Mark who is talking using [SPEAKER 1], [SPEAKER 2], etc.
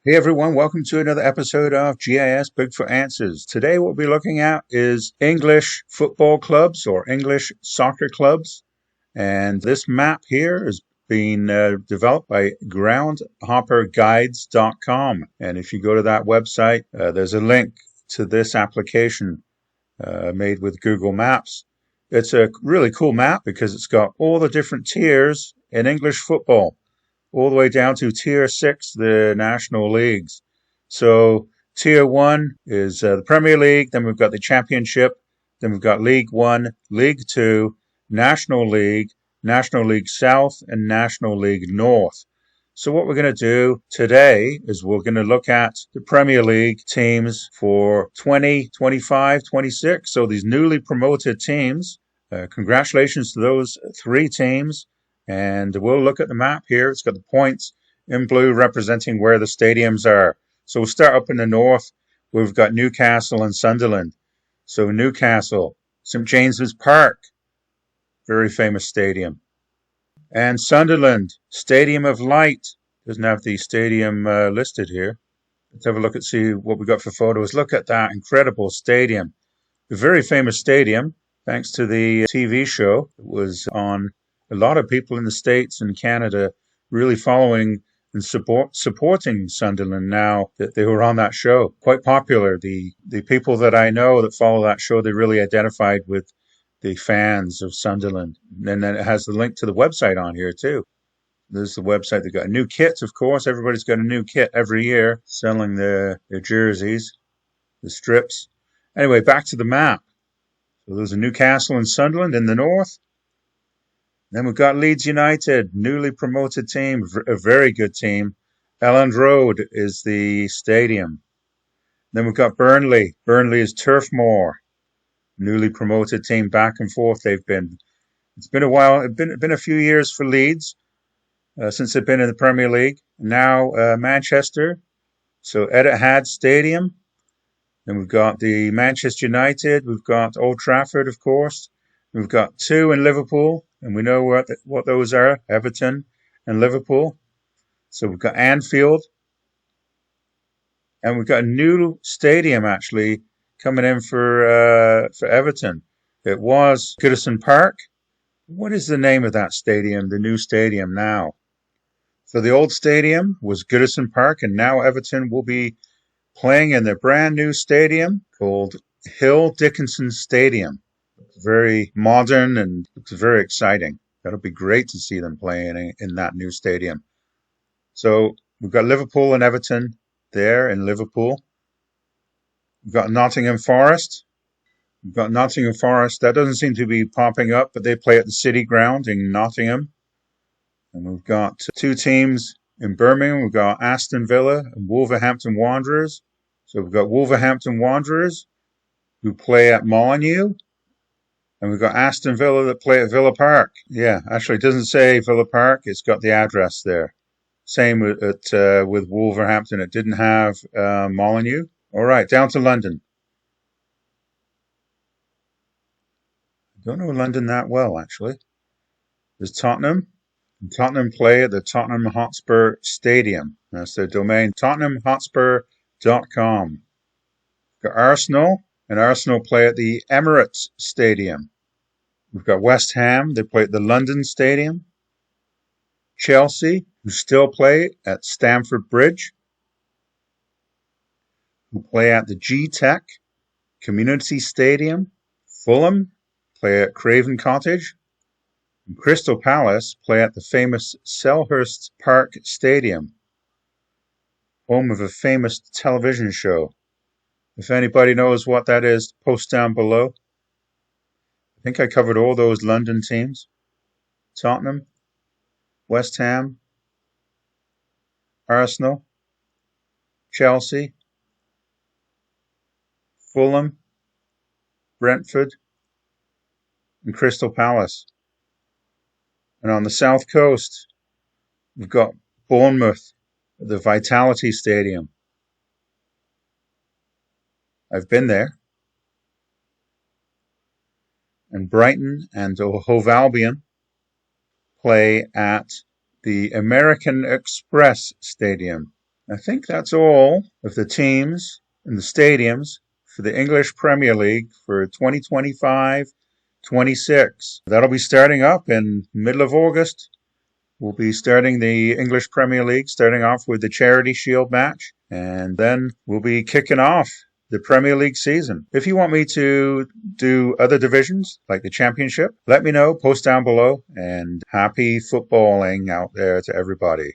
[SPEAKER 1] Hey everyone, welcome to another episode of GIS Bigfoot Answers. Today what we'll be looking at is English football clubs or English soccer clubs. And this map here is being developed by groundhopperguides.com. And if you go to that website, there's a link to this application made with Google Maps. It's a really cool map because it's got all the different tiers in English football, all the way down to Tier 6, the national leagues. So Tier 1 is the Premier League, then we've got the Championship, then we've got League 1, League 2, National League South, and National League North. So what we're going to do today is we're going to look at the Premier League teams for 20, 25, 26. So these newly promoted teams. Congratulations to those three teams. And we'll look at the map here. It's got the points in blue representing where the stadiums are. So we'll start up in the north. We've got Newcastle and Sunderland. So Newcastle, St. James's Park, very famous stadium. And Sunderland, Stadium of Light. Doesn't have the stadium listed here. Let's have a look and see what we got for photos. Look at that incredible stadium. A very famous stadium, thanks to the TV show. It was on. A lot of people in the States and Canada really following and supporting Sunderland now that they were on that show. Quite popular. The people that I know that follow that show, they really identified with the fans of Sunderland. And then it has the link to the website on here too. There's the website. They've got a new kit, of course. Everybody's got a new kit every year selling their jerseys, the strips. Anyway, back to the map. So there's a Newcastle and Sunderland in the north. Then we've got Leeds United, newly promoted team, a very good team. Elland Road is the stadium. Then we've got Burnley. Burnley is Turf Moor, newly promoted team. Back and forth they've been. It's been a while. It's been a few years for Leeds since they've been in the Premier League. Now Manchester, so Etihad Stadium. Then we've got the Manchester United. We've got Old Trafford, of course. We've got two in Liverpool, and we know what those are, Everton and Liverpool. So we've got Anfield, and we've got a new stadium actually coming in for Everton. It was Goodison Park. What is the name of that stadium, the new stadium now? So the old stadium was Goodison Park, and now Everton will be playing in their brand new stadium called Hill Dickinson Stadium. It's very modern and it's very exciting. That'll be great to see them playing in that new stadium. So we've got Liverpool and Everton there in Liverpool. We've got Nottingham Forest. We've got Nottingham Forest. That doesn't seem to be popping up, but they play at the City Ground in Nottingham. And we've got two teams in Birmingham. We've got Aston Villa and Wolverhampton Wanderers. So we've got Wolverhampton Wanderers who play at Molineux. And we've got Aston Villa that play at Villa Park. Yeah, actually it doesn't say Villa Park. It's got the address there. Same with Wolverhampton. It didn't have Molineux. All right, down to London. I don't know London that well, actually. There's Tottenham. Tottenham play at the Tottenham Hotspur Stadium. That's their domain, tottenhamhotspur.com. Got Arsenal, and Arsenal play at the Emirates Stadium. We've got West Ham, they play at the London Stadium. Chelsea, who still play at Stamford Bridge, who play at the G-Tech Community Stadium. Fulham play at Craven Cottage. And Crystal Palace play at the famous Selhurst Park Stadium, home of a famous television show. If anybody knows what that is, post down below. I think I covered all those London teams. Tottenham, West Ham, Arsenal, Chelsea, Fulham, Brentford, and Crystal Palace. And on the south coast, we've got Bournemouth at the Vitality Stadium. I've been there. And Brighton and Hove Albion play at the American Express Stadium. I think that's all of the teams and the stadiums for the English Premier League for 2025-26. That'll be starting up in middle of August. We'll be starting the English Premier League, starting off with the Charity Shield match, and then we'll be kicking off the Premier League season. If you want me to do other divisions, like the Championship, let me know, post down below, and happy footballing out there to everybody.